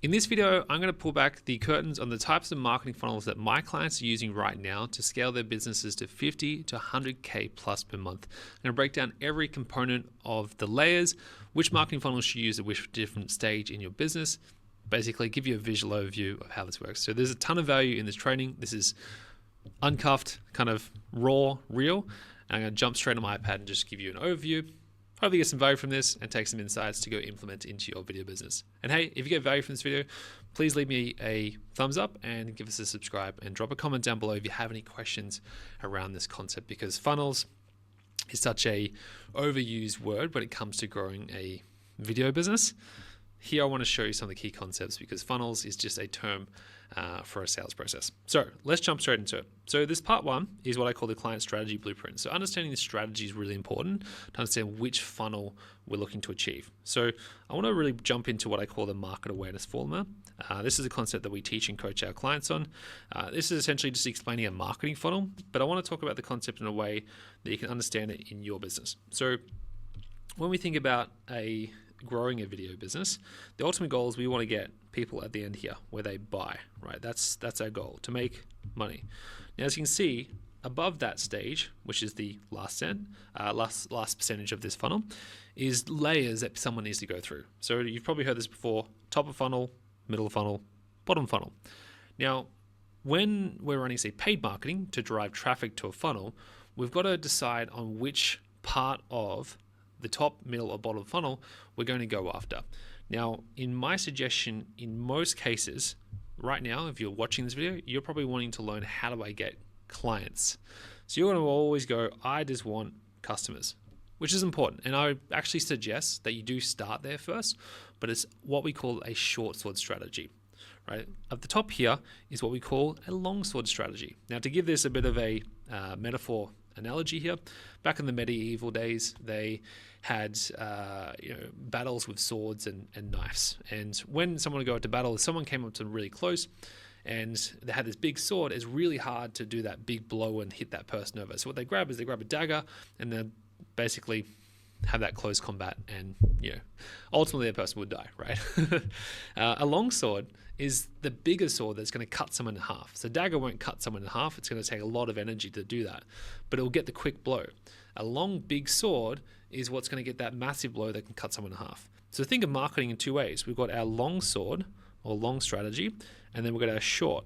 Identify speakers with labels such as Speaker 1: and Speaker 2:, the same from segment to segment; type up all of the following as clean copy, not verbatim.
Speaker 1: In this video, I'm going to pull back the curtains on the types of marketing funnels that my clients are using right now to scale their businesses to 50 to 100K plus per month. I'm going to break down every component of the layers, which marketing funnels you use at which different stage in your business, basically give you a visual overview of how this works. So there's a ton of value in this training. This is uncuffed, kind of raw, real. And I'm going to jump straight on my iPad and just give you an overview. Hopefully get some value from this and take some insights to go implement into your video business. And hey, if you get value from this video, please leave me a thumbs up and give us a subscribe and drop a comment down below if you have any questions around this concept, because funnels is such a overused word when it comes to growing a video business. Here I want to show you some of the key concepts because funnels is just a term for a sales process. So let's jump straight into it. So this part one is what I call the client strategy blueprint. So understanding the strategy is really important to understand which funnel we're looking to achieve. So I want to really jump into what I call the market awareness formula. This is a concept that we teach and coach our clients on. This is essentially just explaining a marketing funnel, but I want to talk about the concept in a way that you can understand it in your business. So when we think about growing a video business, the ultimate goal is we want to get people at the end here where they buy, right? That's our goal, to make money. Now, as you can see, above that stage, which is the last percentage of this funnel, is layers that someone needs to go through. So you've probably heard this before: top of funnel, middle of funnel, bottom funnel. Now, when we're running, say, paid marketing to drive traffic to a funnel, we've got to decide on which part of the top, middle, or bottom funnel we're going to go after. Now, in my suggestion, in most cases, right now, if you're watching this video, you're probably wanting to learn, how do I get clients? So you're going to always go, I just want customers, which is important. And I actually suggest that you do start there first, but it's what we call a short sword strategy, right? At the top here is what we call a long sword strategy. Now, to give this a bit of a metaphor analogy here, back in the medieval days, they had battles with swords and knives. And when someone would go into battle, if someone came up to them really close and they had this big sword, it's really hard to do that big blow and hit that person over. So what they grab is they grab a dagger and then basically have that close combat, and ultimately the person would die, right? A long sword is the bigger sword that's going to cut someone in half. So dagger won't cut someone in half. It's going to take a lot of energy to do that, but it will get the quick blow. A long, big sword is what's going to get that massive blow that can cut someone in half. So think of marketing in two ways. We've got our long sword or long strategy, and then we've got our short,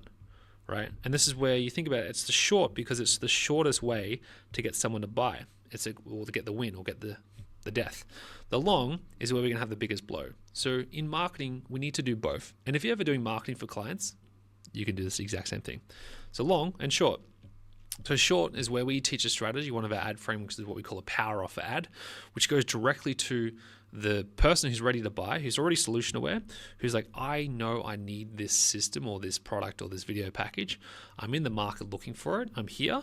Speaker 1: right? And this is where you think about it. It's the short because it's the shortest way to get someone to buy. Or to get the win or get the death. The long is where we're going to have the biggest blow. So in marketing, we need to do both. And if you're ever doing marketing for clients, you can do this exact same thing. So long and short. So short is where we teach a strategy. One of our ad frameworks is what we call a power offer ad, which goes directly to the person who's ready to buy, who's already solution aware, who's like, I know I need this system or this product or this video package. I'm in the market looking for it. I'm here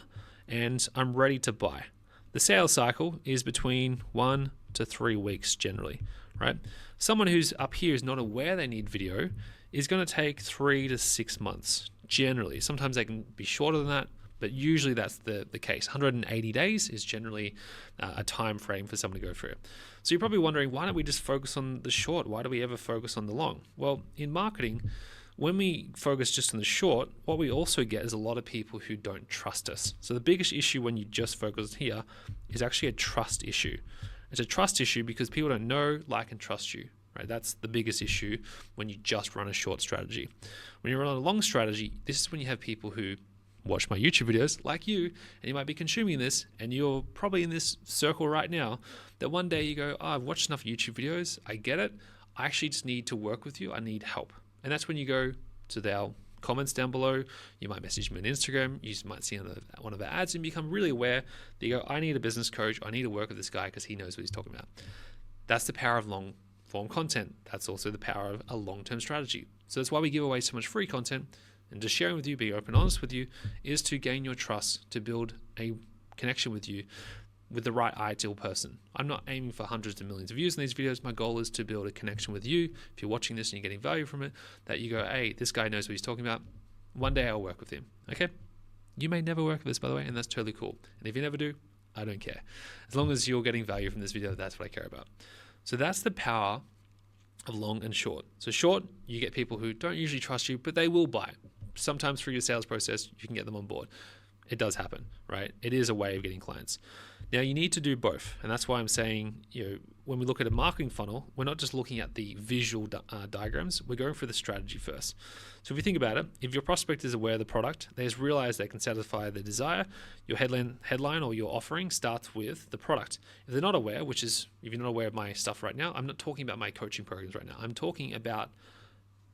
Speaker 1: and I'm ready to buy. The sales cycle is between 1 to 3 weeks generally, right? Someone who's up here is not aware they need video is going to take 3 to 6 months generally. Sometimes they can be shorter than that, but usually that's the case. 180 days is generally a time frame for someone to go through. So you're probably wondering, why don't we just focus on the short? Why do we ever focus on the long? Well, in marketing, when we focus just on the short, what we also get is a lot of people who don't trust us. So the biggest issue when you just focus here is actually a trust issue. It's a trust issue because people don't know, like, and trust you, right? That's the biggest issue when you just run a short strategy. When you run a long strategy, this is when you have people who watch my YouTube videos like you, and you might be consuming this, and you're probably in this circle right now, that one day you go, I've watched enough YouTube videos, I get it, I actually just need to work with you, I need help. And that's when you go to our comments down below. You might message me on Instagram. You might see one of our ads and become really aware that you go, I need a business coach. I need to work with this guy because he knows what he's talking about. That's the power of long form content. That's also the power of a long-term strategy. So that's why we give away so much free content. And just sharing with you, being open and honest with you, is to gain your trust, to build a connection with you with the right ideal person. I'm not aiming for hundreds of millions of views in these videos. My goal is to build a connection with you. If you're watching this and you're getting value from it, that you go, hey, this guy knows what he's talking about. One day I'll work with him, okay? You may never work with us, by the way, and that's totally cool. And if you never do, I don't care. As long as you're getting value from this video, that's what I care about. So that's the power of long and short. So short, you get people who don't usually trust you, but they will buy. Sometimes through your sales process, you can get them on board. It does happen, right? It is a way of getting clients. Now you need to do both. And that's why I'm saying, when we look at a marketing funnel, we're not just looking at the visual diagrams, we're going for the strategy first. So if you think about it, if your prospect is aware of the product, they just realize they can satisfy their desire, your headline or your offering starts with the product. If they're not aware, which is, if you're not aware of my stuff right now, I'm not talking about my coaching programs right now. I'm talking about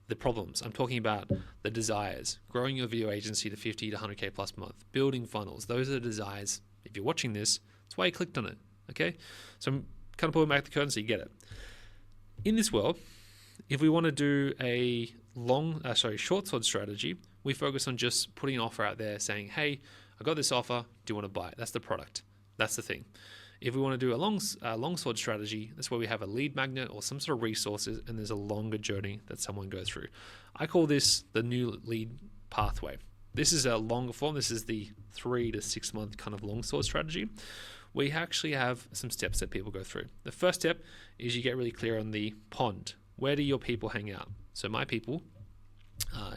Speaker 1: the problems. I'm talking about the desires, growing your video agency to 50 to 100K plus per month, building funnels. Those are the desires. If you're watching this, that's why you clicked on it. Okay. So I'm kind of pulling back the curtain so you get it. In this world, if we want to do a short sword strategy, we focus on just putting an offer out there saying, hey, I got this offer. Do you want to buy it? That's the product. That's the thing. If we want to do a long sword strategy, that's where we have a lead magnet or some sort of resources, and there's a longer journey that someone goes through. I call this the new lead pathway. This is a longer form. This is the 3 to 6 month kind of long sword strategy. We actually have some steps that people go through. The first step is you get really clear on the pond. Where do your people hang out? So my people,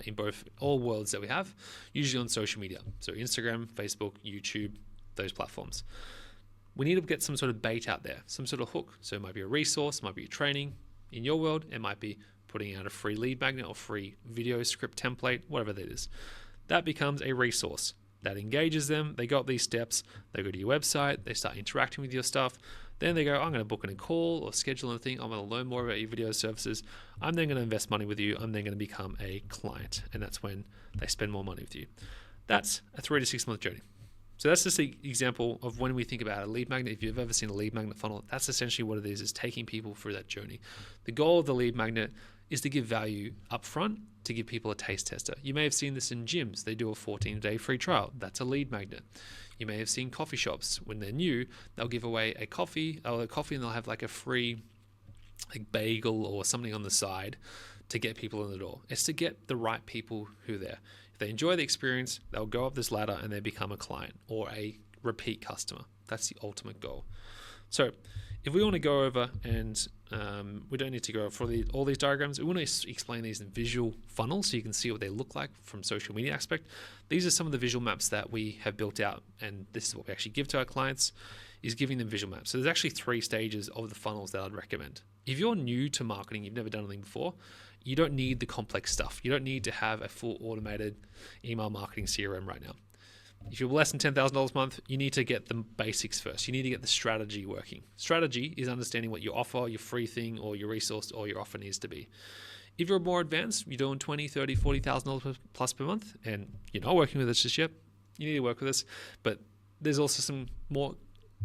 Speaker 1: in all worlds that we have, usually on social media. So Instagram, Facebook, YouTube, those platforms. We need to get some sort of bait out there, some sort of hook. So it might be a resource, it might be a training. In your world, it might be putting out a free lead magnet or free video script template, whatever that is. That becomes a resource that engages them. They got these steps. They go to your website. They start interacting with your stuff. Then they go, I'm going to book in a call or schedule a thing. I'm going to learn more about your video services. I'm then going to invest money with you. I'm then going to become a client. And that's when they spend more money with you. That's a 3 to 6 month journey. So that's just an example of when we think about a lead magnet. If you've ever seen a lead magnet funnel, that's essentially what it is taking people through that journey. The goal of the lead magnet is to give value upfront, to give people a taste tester. You may have seen this in gyms. They do a 14-day free trial. That's a lead magnet. You may have seen coffee shops. When they're new, they'll give away a coffee and they'll have like a free bagel or something on the side to get people in the door. It's to get the right people who are there. If they enjoy the experience, they'll go up this ladder and they become a client or a repeat customer. That's the ultimate goal. So if we want to go over and we don't need to go for all these diagrams, we want to explain these in visual funnels so you can see what they look like from social media aspect. These are some of the visual maps that we have built out, and this is what we actually give to our clients, is giving them visual maps. So there's actually 3 stages of the funnels that I'd recommend. If you're new to marketing, you've never done anything before, you don't need the complex stuff. You don't need to have a full automated email marketing CRM right now. If you're less than $10,000 a month, you need to get the basics first. You need to get the strategy working. Strategy is understanding what your offer, your free thing, or your resource, or your offer needs to be. If you're more advanced, you're doing $20,000, $30,000, $40,000 plus per month, and you're not working with us just yet, you need to work with us. But there's also some more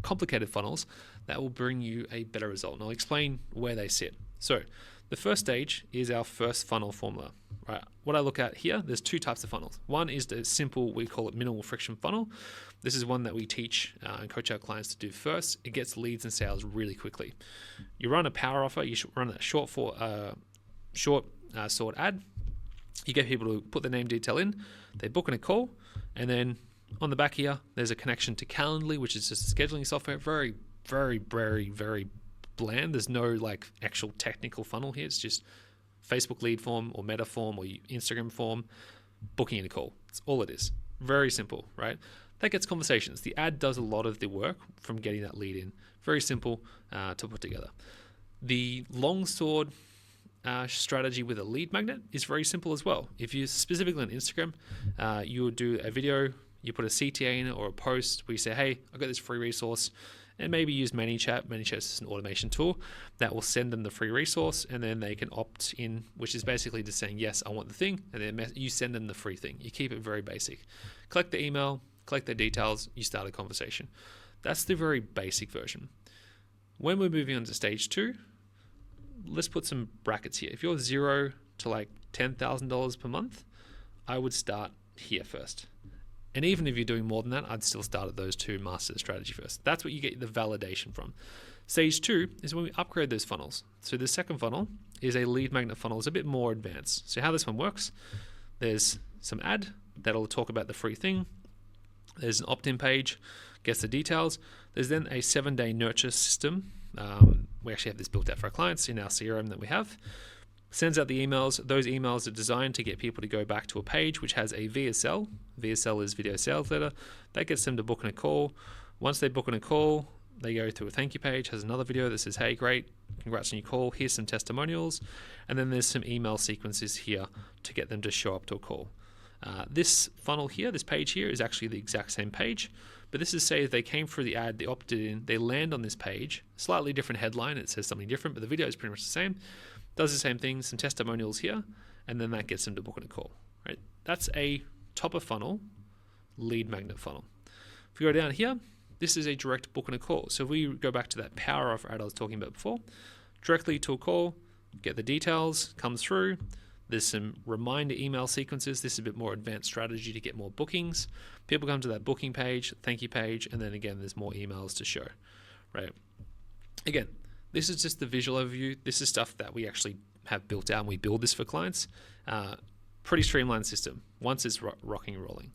Speaker 1: complicated funnels that will bring you a better result. And I'll explain where they sit. So the first stage is our first funnel formula. Right. What I look at here, there's 2 types of funnels. One is the simple, we call it minimal friction funnel. This is one that we teach and coach our clients to do first. It gets leads and sales really quickly. You run a power offer. You should run a short sword ad. You get people to put their name detail in. They book in a call, and then on the back here, there's a connection to Calendly, which is just a scheduling software. Very, very, very, very bland. There's no like actual technical funnel here. It's just Facebook lead form or Meta form or Instagram form, booking in a call. That's all it is. Very simple, right? That gets conversations. The ad does a lot of the work from getting that lead in. Very simple to put together. The long sword strategy with a lead magnet is very simple as well. If you specifically on Instagram, you would do a video, you put a CTA in it or a post where you say, hey, I've got this free resource, and maybe use ManyChat. ManyChat is an automation tool that will send them the free resource, and then they can opt in, which is basically just saying, yes, I want the thing, and then you send them the free thing. You keep it very basic. Collect the email, collect their details, you start a conversation. That's the very basic version. When we're moving on to stage 2, let's put some brackets here. If you're $0 to like $10,000 per month, I would start here first. And even if you're doing more than that, I'd still start at those 2 master strategy first. That's what you get the validation from. Stage 2 is when we upgrade those funnels. So the second funnel is a lead magnet funnel. It's a bit more advanced. So how this one works, there's some ad that'll talk about the free thing. There's an opt-in page, gets the details. There's then a 7-day nurture system We actually have this built out for our clients in our CRM that we have. Sends out the emails. Those emails are designed to get people to go back to a page which has a VSL. VSL is video sales letter. That gets them to book in a call. Once they book in a call, they go to a thank you page, has another video that says, hey, great, congrats on your call. Here's some testimonials. And then there's some email sequences here to get them to show up to a call. This funnel here, this page here, is actually the exact same page. But this is, say, if they came through the ad, they opted in, they land on this page, slightly different headline, it says something different, but the video is pretty much the same. Does the same thing, some testimonials here, and then that gets them to book in a call. Right? That's a top of funnel lead magnet funnel. If we go down here, this is a direct book in a call. So if we go back to that power offer ad I was talking about before, directly to a call, get the details, comes through. There's some reminder email sequences. This is a bit more advanced strategy to get more bookings. People come to that booking page, thank you page, and then again, there's more emails to show, right? Again, this is just the visual overview. This is stuff that we actually have built out and we build this for clients. Pretty streamlined system once it's rocking and rolling.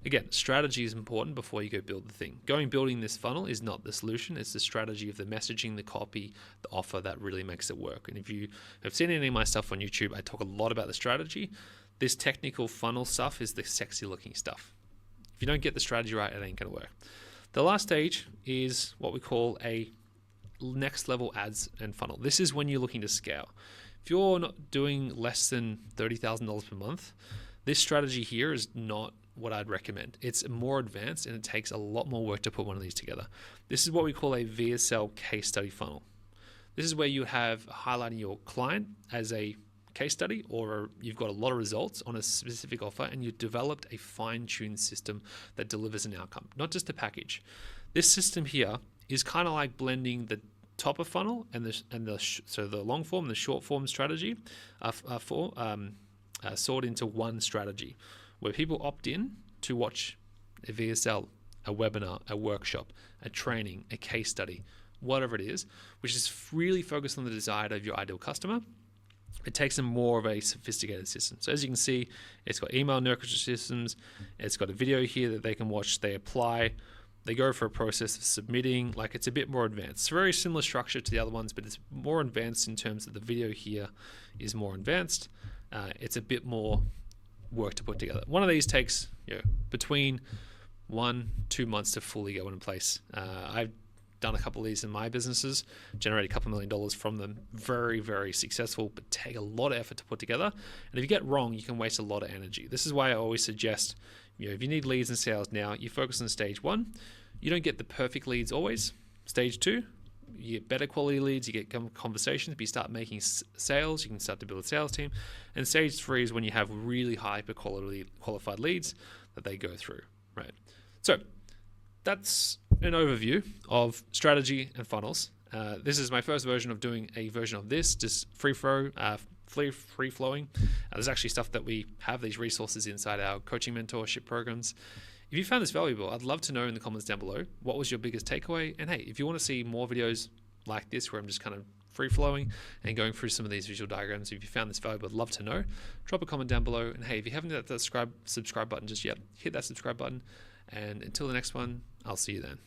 Speaker 1: Again, strategy is important before you go build the thing. Building this funnel is not the solution. It's the strategy of the messaging, the copy, the offer that really makes it work. And if you have seen any of my stuff on YouTube, I talk a lot about the strategy. This technical funnel stuff is the sexy looking stuff. If you don't get the strategy right, it ain't gonna work. The last stage is what we call a next level ads and funnel. This is when you're looking to scale. If you're not doing less than $30,000 per month, this strategy here is not what I'd recommend. It's more advanced and it takes a lot more work to put one of these together. This is what we call a VSL case study funnel. This is where you have highlighting your client as a case study, or you've got a lot of results on a specific offer and you've developed a fine-tuned system that delivers an outcome, not just a package. This system here is kind of like blending the top of funnel and the long form and the short form strategy sort into one strategy, where people opt in to watch a VSL, a webinar, a workshop, a training, a case study, whatever it is, which is really focused on the desire of your ideal customer. It takes them more of a sophisticated system. So as you can see, it's got email nurture systems. It's got a video here that they can watch. They apply. They go for a process of submitting. Like, it's a bit more advanced. It's a very similar structure to the other ones, but it's more advanced in terms of the video here is more advanced. It's a bit more work to put together. One of these takes between 1-2 months to fully go in place. I've done a couple of these in my businesses, generate a couple $1 million from them. Very, very successful, but take a lot of effort to put together. And if you get wrong, you can waste a lot of energy. This is why I always suggest, if you need leads and sales now, you focus on stage 1. You don't get the perfect leads always. Stage 2, you get better quality leads, you get conversations, but you start making sales, you can start to build a sales team. And stage 3 is when you have really hyper qualified leads that they go through, right? So that's an overview of strategy and funnels. This is my first version of doing a version of this, just free flowing. There's actually stuff that we have, these resources inside our coaching mentorship programs. If you found this valuable, I'd love to know in the comments down below, what was your biggest takeaway? And hey, if you want to see more videos like this, where I'm just kind of free flowing and going through some of these visual diagrams, if you found this valuable, I'd love to know. Drop a comment down below. And hey, if you haven't hit that subscribe button just yet, hit that subscribe button. And until the next one, I'll see you then.